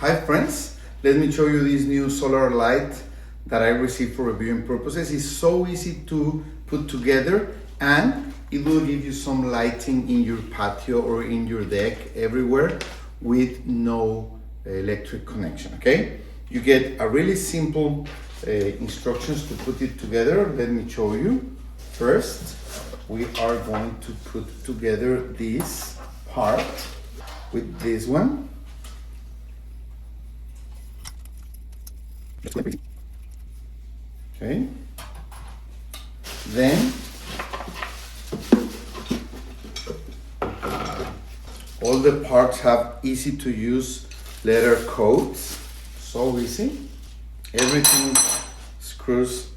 Hi friends, let me show you this new solar light that I received for reviewing purposes. It's so easy to put together and it will give you some lighting in your patio or in your deck everywhere with no electric connection, okay? You get a really simple instructions to put it together. Let me show you. First, we are going to put together this part with this one. Okay. Then all the parts have easy to use letter codes. So easy. Everything screws